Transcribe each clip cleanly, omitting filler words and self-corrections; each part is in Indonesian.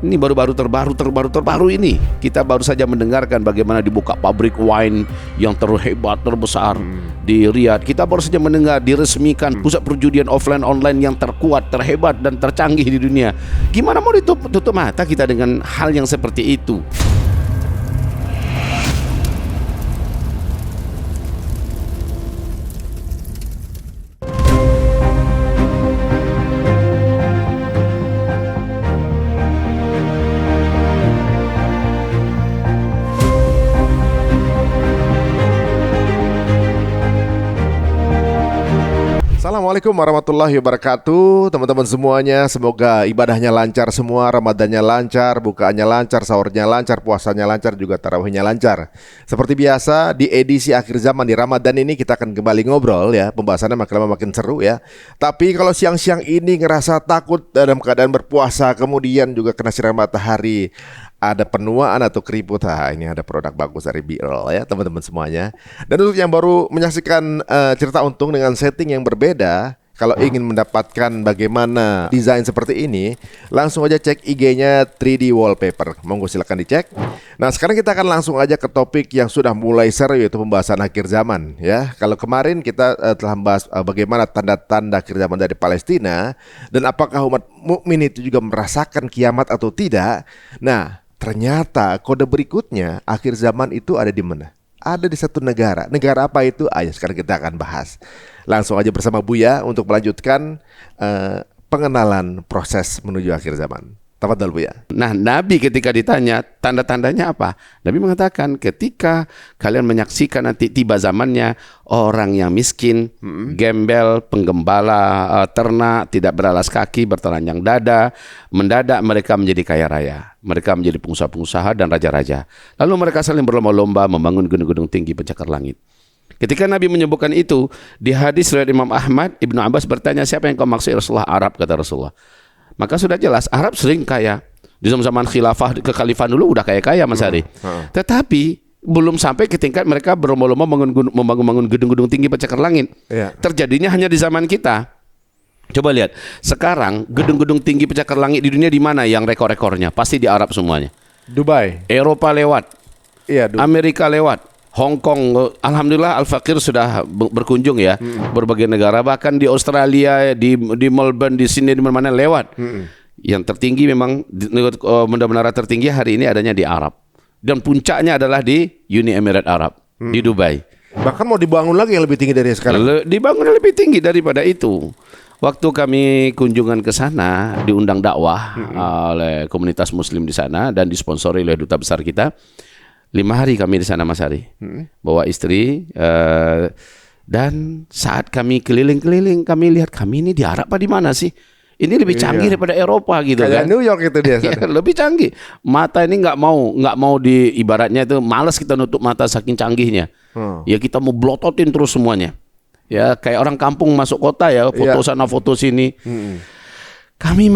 Ini terbaru ini. Kita baru saja mendengarkan bagaimana dibuka pabrik wine yang terhebat, terbesar di Riyadh. Kita baru saja mendengar diresmikan pusat perjudian offline online yang terkuat, terhebat dan tercanggih di dunia. Gimana mau tutup mata kita dengan hal yang seperti itu? Assalamualaikum warahmatullahi wabarakatuh. Teman-teman semuanya, semoga ibadahnya lancar semua, Ramadannya lancar, bukaannya lancar, sahurnya lancar, puasanya lancar, juga tarawihnya lancar. Seperti biasa di edisi akhir zaman di Ramadan ini kita akan kembali ngobrol ya. Pembahasannya makin lama makin seru ya. Tapi kalau siang-siang ini ngerasa takut dalam keadaan berpuasa, kemudian juga kena sinar matahari, ada penuaan atau keriput, ini ada produk bagus dari B-Roll ya teman-teman semuanya. Dan untuk yang baru menyaksikan cerita untung dengan setting yang berbeda, kalau ingin mendapatkan bagaimana desain seperti ini, langsung aja cek IG-nya 3D Wallpaper. Monggo silakan dicek. Nah sekarang kita akan langsung aja ke topik yang sudah mulai seru, yaitu pembahasan akhir zaman ya. Kalau kemarin kita telah membahas bagaimana tanda-tanda akhir zaman dari Palestina dan apakah umat mukmin itu juga merasakan kiamat atau tidak. Nah ternyata kode berikutnya akhir zaman itu ada di mana? Ada di satu negara. Negara apa itu? Ayo sekarang kita akan bahas. Langsung aja bersama Buya untuk melanjutkan pengenalan proses menuju akhir zaman. Tafadhol Buya. Nah, Nabi ketika ditanya tanda-tandanya apa? Nabi mengatakan ketika kalian menyaksikan nanti tiba zamannya orang yang miskin, gembel, penggembala ternak, tidak beralas kaki, bertelanjang dada, mendadak mereka menjadi kaya raya. Mereka menjadi pengusaha-pengusaha dan raja-raja. Lalu mereka saling berlomba-lomba membangun gedung-gedung tinggi pencakar langit. Ketika Nabi menyebutkan itu, di hadis riwayat Imam Ahmad, Ibnu Abbas bertanya, siapa yang kau maksud? Rasulullah. Arab, kata Rasulullah. Maka sudah jelas Arab sering kaya. Di zaman khilafah kekhalifahan dulu udah kaya-kaya Mas Ari. Tetapi belum sampai ke tingkat mereka berlomba-lomba membangun gedung-gedung tinggi pencakar langit. Terjadinya hanya di zaman kita. Coba lihat, sekarang gedung-gedung tinggi pencakar langit di dunia di mana yang rekor-rekornya? Pasti di Arab semuanya. Dubai. Eropa lewat. Amerika lewat. Hong Kong, alhamdulillah Al-Fakir sudah berkunjung ya, berbagai negara, bahkan di Australia, di Melbourne, di sini, di mana-mana lewat. Yang tertinggi memang menara tertinggi hari ini adanya di Arab, dan puncaknya adalah di Uni Emirat Arab, di Dubai. Bahkan mau dibangun lagi yang lebih tinggi dari sekarang. Dibangun lebih tinggi daripada itu. Waktu kami kunjungan ke sana, diundang dakwah oleh komunitas Muslim di sana dan disponsori oleh duta besar kita. 5 hari kami di sana Mas Ari, bawa istri, dan saat kami keliling-keliling kami lihat kami ini di Arab apa di mana sih? Ini lebih canggih daripada Eropa gitu. Kayak kan? New York itu dia. Lebih canggih. Mata ini nggak mau di ibaratnya itu malas kita nutup mata saking canggihnya. Ya kita mau blototin terus semuanya. Ya kayak orang kampung masuk kota ya, foto sana foto sini. Kami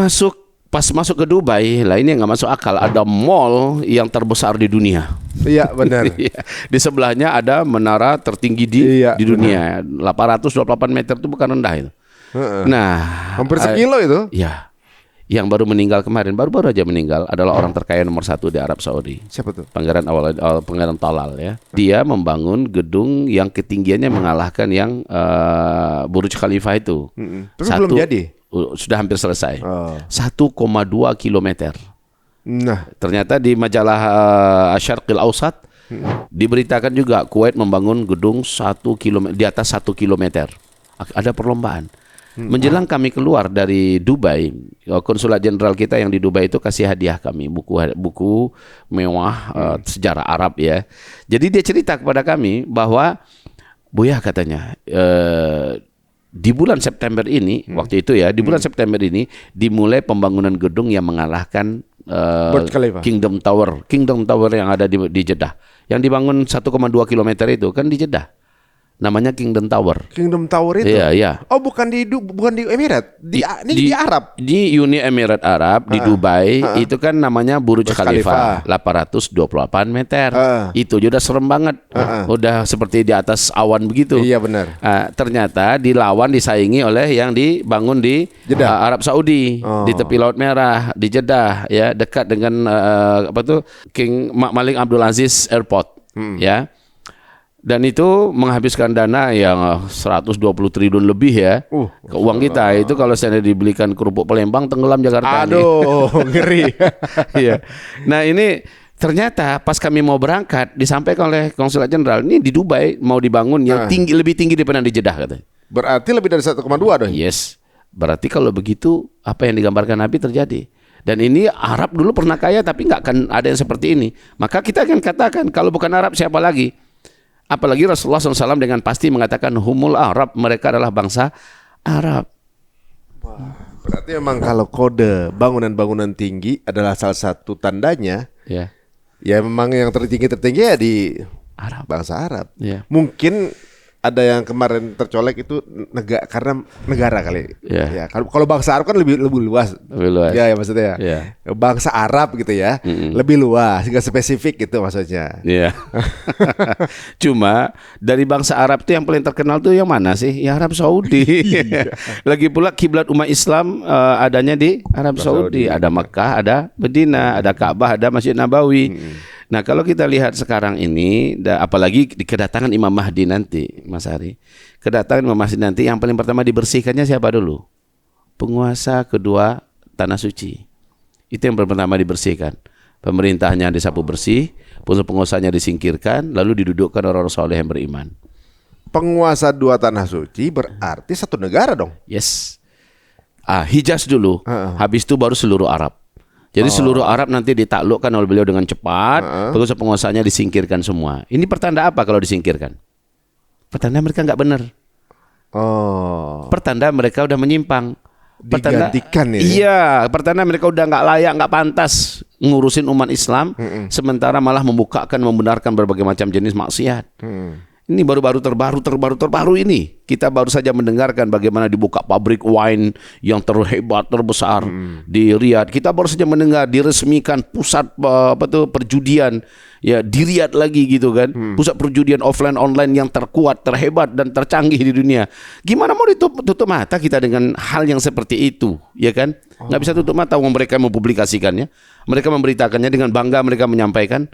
pas masuk ke Dubai, lah ini nggak masuk akal. Ada mall yang terbesar di dunia. Iya benar. Di sebelahnya ada menara tertinggi di dunia. 828 meter itu bukan rendah itu. Nah, hampir sekilo itu. Ya, yang baru meninggal kemarin, baru-baru aja meninggal adalah orang terkaya nomor 1 di Arab Saudi. Siapa tuh? Pangeran Talal ya. Dia membangun gedung yang ketinggiannya mengalahkan yang Burj Khalifa itu. Terus belum jadi. Sudah hampir selesai. 1,2 kilometer. Nah, ternyata di majalah Syarqil Ausat diberitakan juga Kuwait membangun gedung 1 kilometer di atas 1 kilometer. Ada perlombaan. Menjelang kami keluar dari Dubai, konsulat jenderal kita yang di Dubai itu kasih hadiah kami buku mewah sejarah Arab ya. Jadi dia cerita kepada kami bahwa Buya katanya di bulan September ini, waktu itu ya, di bulan September ini dimulai pembangunan gedung yang mengalahkan Kingdom Tower yang ada di Jeddah. Yang dibangun 1,2 kilometer itu kan di Jeddah. namanya Kingdom Tower. Kingdom Tower itu. Iya, iya. Oh, bukan di Emirat, di Arab. Di Uni Emirat Arab di Dubai itu kan namanya Burj Khalifa 828 meter. Itu udah serem banget. Udah seperti di atas awan begitu. Iya benar. Ternyata dilawan disaingi oleh yang dibangun di Arab Saudi di tepi Laut Merah di Jeddah ya, dekat dengan King Malik Abdul Aziz Airport ya. Dan itu menghabiskan dana yang 120 triliun lebih ya. Ke uang kita itu kalau saya dibelikan kerupuk Palembang tenggelam Jakarta. Aduh, ngeri. Iya. Nah, ini ternyata pas kami mau berangkat disampaikan oleh Konsulat Jenderal, ini di Dubai mau dibangun yang lebih tinggi daripada di Jeddah katanya. Berarti lebih dari 1,2 dong. Yes. Berarti kalau begitu apa yang digambarkan Nabi terjadi. Dan ini Arab dulu pernah kaya tapi nggak akan ada yang seperti ini. Maka kita akan katakan kalau bukan Arab siapa lagi? Apalagi Rasulullah SAW dengan pasti mengatakan humul Arab, mereka adalah bangsa Arab. Wah, berarti memang kalau kode bangunan-bangunan tinggi adalah salah satu tandanya. Ya. Ya memang yang tertinggi ya di Arab. Bangsa Arab. Ya. Mungkin ada yang kemarin tercolek itu karena negara kali. Ya, kalau bangsa Arab kan lebih luas. Lebih luas. Ya, maksudnya. Ya. Bangsa Arab gitu ya. Lebih luas, nggak spesifik gitu maksudnya. Iya. Cuma dari bangsa Arab tuh yang paling terkenal tuh yang mana sih? Ya Arab Saudi. Lagi pula kiblat umat Islam adanya di Arab Saudi. Ada Mekah, ada Medina, ada Ka'bah, ada Masjid Nabawi. Nah, kalau kita lihat sekarang ini, apalagi di kedatangan Imam Mahdi nanti, Mas Ari, kedatangan Imam Mahdi nanti yang paling pertama dibersihkannya siapa dulu? Penguasa kedua Tanah Suci. Itu yang pertama dibersihkan. Pemerintahnya disapu bersih, pengusahanya disingkirkan, lalu didudukkan orang-orang soleh yang beriman. Penguasa dua Tanah Suci berarti satu negara dong? Yes. Hijaz dulu, habis itu baru seluruh Arab. Jadi seluruh Arab nanti ditaklukkan oleh beliau dengan cepat, penguasa-penguasanya disingkirkan semua. Ini pertanda apa kalau disingkirkan? Pertanda mereka nggak benar. Pertanda mereka udah menyimpang. Digantikan ini. Iya, pertanda mereka udah nggak layak, nggak pantas ngurusin umat Islam, sementara malah membenarkan berbagai macam jenis maksiat. Ini baru-baru terbaru ini. Kita baru saja mendengarkan bagaimana dibuka pabrik wine yang terhebat, terbesar di Riyadh. Kita baru saja mendengar diresmikan pusat perjudian ya di Riyadh lagi gitu kan. Pusat perjudian offline online yang terkuat, terhebat dan tercanggih di dunia. Gimana mau tutup mata kita dengan hal yang seperti itu, ya kan? Nggak bisa tutup mata mereka mempublikasikannya. Mereka memberitakannya dengan bangga, mereka menyampaikan.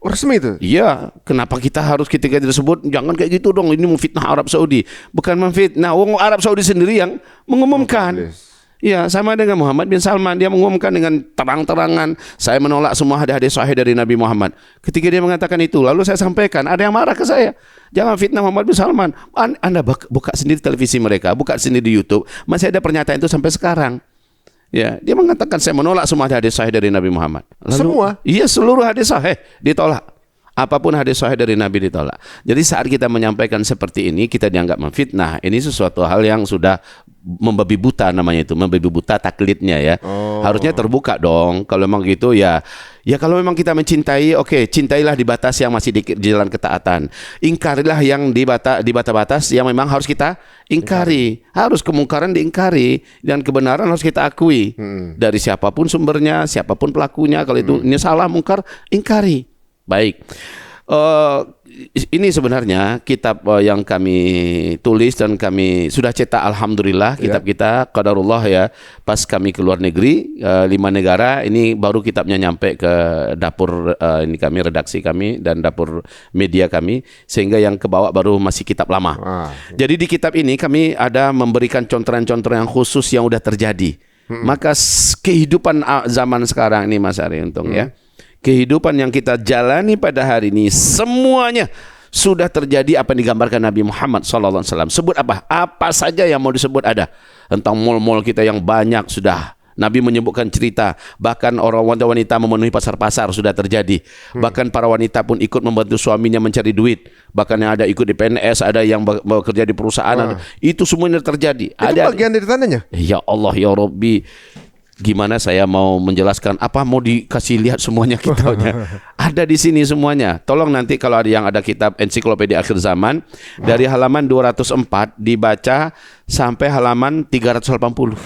Resmi itu? Iya, kenapa kita harus ketika disebut jangan kayak gitu dong, ini memfitnah Arab Saudi. Bukan memfitnah, Arab Saudi sendiri yang mengumumkan. Iya, sama dengan Muhammad bin Salman, dia mengumumkan dengan terang-terangan, saya menolak semua hadis-hadis sahih dari Nabi Muhammad. Ketika dia mengatakan itu, lalu saya sampaikan, ada yang marah ke saya. Jangan fitnah Muhammad bin Salman. Anda buka sendiri televisi mereka, buka sendiri di YouTube. Masih ada pernyataan itu sampai sekarang. Ya, dia mengatakan saya menolak semua hadis sahih dari Nabi Muhammad. Lalu, semua? Iya, seluruh hadis sahih ditolak. Apapun hadis sahih dari Nabi ditolak. Jadi saat kita menyampaikan seperti ini, kita dianggap memfitnah. Ini sesuatu hal yang sudah membabi buta namanya itu, membabi buta taklidnya ya. Harusnya terbuka dong. Kalau memang gitu ya kalau memang kita mencintai, oke, cintailah di batas yang masih di jalan ketaatan. Ingkarilah yang di batas yang memang harus kita ingkari. Harus kemungkaran diingkari dan kebenaran harus kita akui. Dari siapapun sumbernya, siapapun pelakunya, kalau itu ini salah mungkar, ingkari. Baik. Ini sebenarnya kitab yang kami tulis dan kami sudah cetak, alhamdulillah, kitab kita qadarullah ya. Pas kami ke luar negeri 5 negara, ini baru kitabnya nyampe ke dapur ini kami, redaksi kami dan dapur media kami, sehingga yang kebawa baru masih kitab lama. Jadi di kitab ini kami ada memberikan contohan-contohan yang khusus yang udah terjadi. Maka kehidupan zaman sekarang ini Mas Ari Untung ya, kehidupan yang kita jalani pada hari ini semuanya sudah terjadi apa yang digambarkan Nabi Muhammad SAW. Sebut apa? Apa saja yang mau disebut ada. Tentang mal-mal kita yang banyak sudah. Nabi menyebutkan cerita. Bahkan orang wanita memenuhi pasar-pasar sudah terjadi. Bahkan para wanita pun ikut membantu suaminya mencari duit. Bahkan yang ada ikut di PNS, ada yang bekerja di perusahaan. Itu semuanya terjadi. Itu bagian dari tandanya? Ya Allah ya Rabbi. Gimana saya mau menjelaskan, apa mau dikasih lihat semuanya kitanya? Ada di sini semuanya. Tolong nanti kalau ada kitab ensiklopedia akhir zaman dari halaman 204 dibaca sampai halaman 380.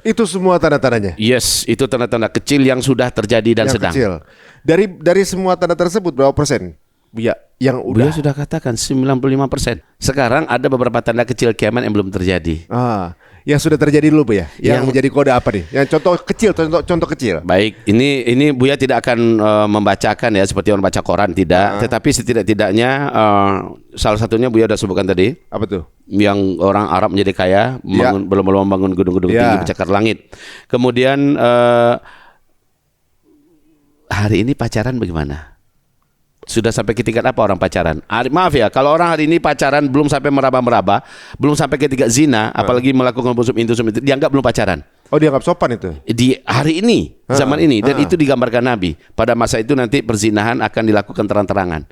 Itu semua tanda-tandanya. Yes, itu tanda-tanda kecil yang sudah terjadi dan Yang sedang. kecil. Dari semua tanda tersebut berapa persen? Ya, yang Beliau udah. sudah katakan 95%. Sekarang ada beberapa tanda kecil kiamat yang belum terjadi. Yang sudah terjadi dulu, Bu ya. Yang Yang- menjadi kode apa nih? Yang contoh kecil. Baik, ini Buya tidak akan membacakan ya seperti orang baca koran, tidak. Tetapi setidak-tidaknya salah satunya Buya sudah sebutkan tadi, Apa tuh? yang orang Arab menjadi kaya, belum membangun gedung-gedung Ya. tinggi mencakar langit. Kemudian hari ini pacaran bagaimana? Sudah sampai ke tingkat apa orang pacaran? Maaf ya, kalau orang hari ini pacaran belum sampai meraba-meraba, belum sampai ke tingkat zina, apalagi melakukan busuk itu, dianggap belum pacaran. Oh, dianggap sopan itu. Di hari ini, zaman ini, dan itu digambarkan Nabi. Pada masa itu nanti perzinahan akan dilakukan terang-terangan.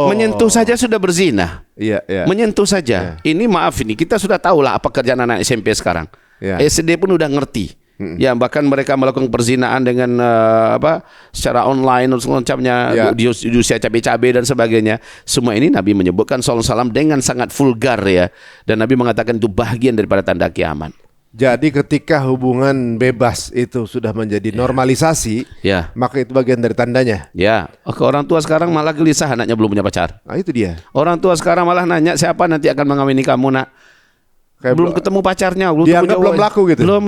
Menyentuh saja sudah berzina. Iya, iya. Menyentuh saja. Ini maaf ini, kita sudah tahu lah apa kerjaan anak SMP sekarang. Ya. SD pun udah ngerti. Ya, bahkan mereka melakukan perzinaan dengan secara online dan semacamnya, Ya. di usia cabai-cabai dan sebagainya. Semua ini Nabi menyebutkan sallallahu alaihi wasallam dengan sangat vulgar ya. Dan Nabi mengatakan itu bagian daripada tanda kiamat. Jadi ketika hubungan bebas itu sudah menjadi normalisasi, Ya. maka itu bagian dari tandanya. Ya, orang tua sekarang malah gelisah anaknya belum punya pacar. Nah, itu dia. Orang tua sekarang malah nanya siapa nanti akan mengawini kamu nak. Kayak Belum ketemu pacarnya, belum dianggap ketemu belum cowok. laku gitu? Belum,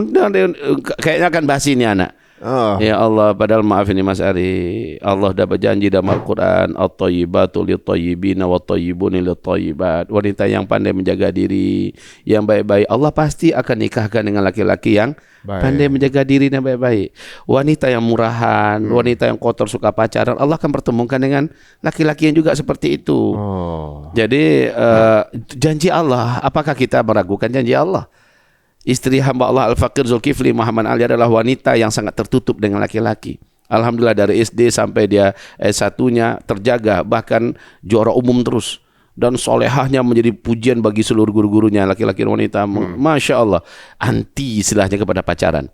kayaknya akan basi ini anak. Oh. Ya Allah, padahal maaf ini Mas Ari, Allah dah berjanji dalam Al-Quran, at-tayyibatu lit-tayyibina wat-tayyibuna lit-tayyibat. Wanita yang pandai menjaga diri, yang baik-baik, Allah pasti akan nikahkan dengan laki-laki yang Baik. pandai menjaga diri dan baik-baik. Wanita yang murahan, wanita yang kotor suka pacaran, Allah akan pertemukan dengan laki-laki yang juga seperti itu. Oh. Jadi janji Allah, apakah kita meragukan janji Allah? Istri hamba Allah Al-Faqir Zulkifli Muhammad Ali adalah wanita yang sangat tertutup dengan laki-laki. Alhamdulillah dari SD sampai dia S1-nya terjaga, bahkan juara umum terus. Dan solehahnya menjadi pujian bagi seluruh guru-gurunya, laki-laki dan wanita. Masya Allah, anti istilahnya kepada pacaran.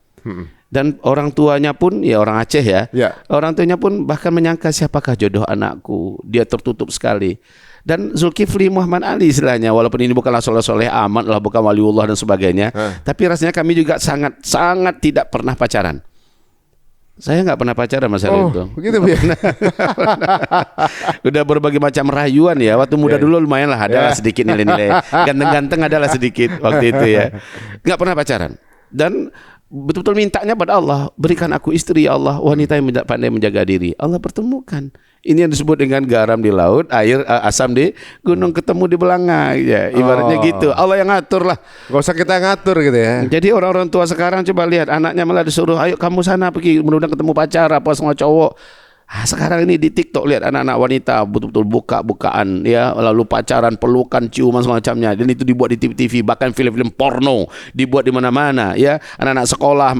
Dan orang tuanya pun, ya orang Aceh ya, Ya. orang tuanya pun bahkan menyangka siapakah jodoh anakku. Dia tertutup sekali. Dan Zulkifli Muhammad Ali istilahnya, walaupun ini bukanlah soleh-soleh amat lah, bukan waliullah dan sebagainya, tapi rasanya kami juga sangat tidak pernah pacaran. Saya nggak pernah pacaran Mas Ari itu. Begitu, Bu ya. Udah berbagai macam rayuan ya. Waktu muda dulu lumayan lah, adalah sedikit nilai-nilai. Ganteng-ganteng adalah sedikit waktu itu ya. Nggak pernah pacaran. Dan betul-betul mintanya pada Allah, berikan aku istri ya Allah, wanita yang pandai menjaga diri. Allah pertemukan. Ini yang disebut dengan garam di laut, air asam di gunung, ketemu di belanga ya. Ibaratnya gitu. Allah yang ngatur lah. Gak usah kita ngatur gitu ya. Jadi orang-orang tua sekarang coba lihat anaknya malah disuruh, ayo kamu sana pergi mudah-mudahan ketemu pacar apa sama cowok. Sekarang ini di TikTok lihat anak-anak wanita betul-betul buka-bukaan ya, lalu pacaran, pelukan, ciuman semacamnya, dan itu dibuat di TV-TV, bahkan film-film porno dibuat di mana-mana ya. Anak-anak sekolah,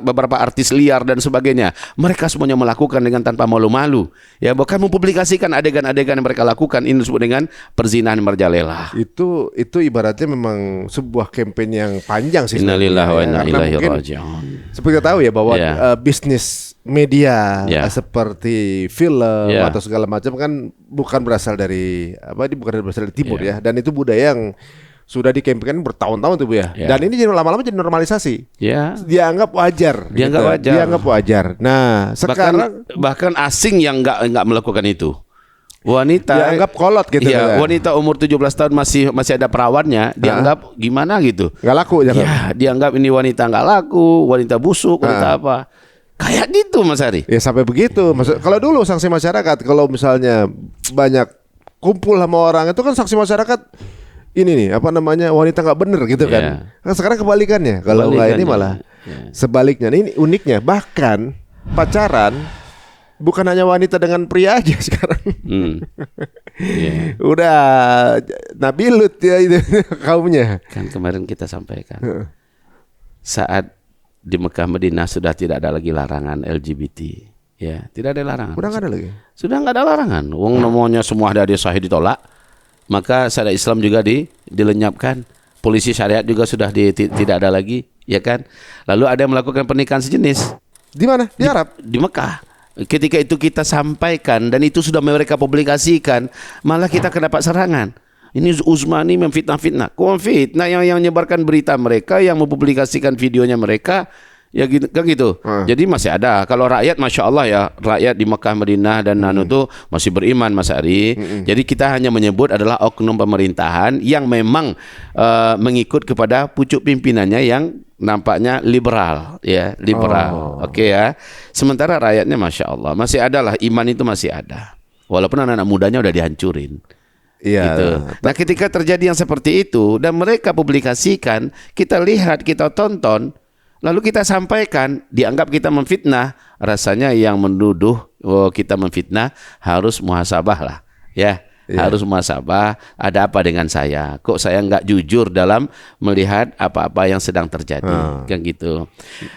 beberapa artis liar dan sebagainya, mereka semuanya melakukan dengan tanpa malu-malu ya, bahkan mempublikasikan adegan-adegan yang mereka lakukan. Ini disebut dengan perzinahan merajalela. Itu ibaratnya memang sebuah campaign yang panjang sih. Innalillahi wa inna Karena ilaihi mungkin raji'un. seperti kita tahu ya bahwa Ya. bisnis media Ya. seperti film Ya. atau segala macam kan bukan berasal dari berasal dari timur Ya. ya, dan itu budaya yang sudah dikampanye bertahun-tahun tuh, Bu ya. Ya. Dan ini jadi lama-lama jadi normalisasi. Ya. Dianggap wajar. Dianggap wajar. Dianggap wajar. Nah, sekarang bahkan asing yang nggak melakukan itu. Wanita dianggap kolot gitu. Iya, kan. wanita umur 17 tahun masih ada perawannya, dianggap gimana gitu. Nggak laku dianggap. Ya, dianggap ini wanita nggak laku, wanita busuk, wanita apa. Kayak gitu Mas Ari. Ya sampai begitu. Maksud, kalau dulu sanksi masyarakat, kalau misalnya banyak kumpul sama orang itu kan sanksi masyarakat ini nih wanita nggak bener gitu kan. Ya. Kan sekarang kebalikannya. Kalau nggak ini malah sebaliknya. Nah, ini uniknya, bahkan pacaran bukan hanya wanita dengan pria aja sekarang. Yeah. Udah Nabilut ya itu kaumnya. Kan kemarin kita sampaikan saat di Mekah Madinah sudah tidak ada lagi larangan LGBT. Ya, tidak ada larangan. Udah nggak ada lagi. Sudah nggak ada larangan. Wong namanya semua dari sahih ditolak. Maka syariat Islam juga dilenyapkan. Polisi syariat juga sudah tidak ada lagi, ya kan? Lalu ada yang melakukan pernikahan sejenis. Di mana? Di Arab. Di Mekah. ketika itu kita sampaikan dan itu sudah mereka publikasikan, malah kita dapat serangan. Ini Uzmani memfitnah-fitnah. Kok memfitnah yang menyebarkan berita mereka, yang mempublikasikan videonya mereka, ya gitu kan gitu. Jadi masih ada. Kalau rakyat Masya Allah ya, rakyat di Mekah Madinah dan Nanu itu masih beriman Mas Ari. Jadi kita hanya menyebut adalah oknum pemerintahan yang memang mengikut kepada pucuk pimpinannya yang nampaknya liberal ya, liberal. Oke ya. Sementara rakyatnya Masya Allah masih ada lah, iman itu masih ada. Walaupun anak-anak mudanya udah dihancurin. Iya. Gitu. Nah ketika terjadi yang seperti itu dan mereka publikasikan, kita lihat, kita tonton, lalu kita sampaikan, dianggap kita memfitnah, rasanya yang menuduh kita memfitnah harus muhasabah lah, ya. Harus muhasabah, ada apa dengan saya? Kok saya nggak jujur dalam melihat apa-apa yang sedang terjadi, kan gitu.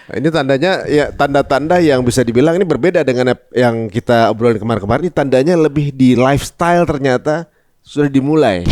Ini tandanya ya, tanda-tanda yang bisa dibilang ini berbeda dengan yang kita obrolin kemarin-kemarin. Ini tandanya lebih di lifestyle ternyata sudah dimulai.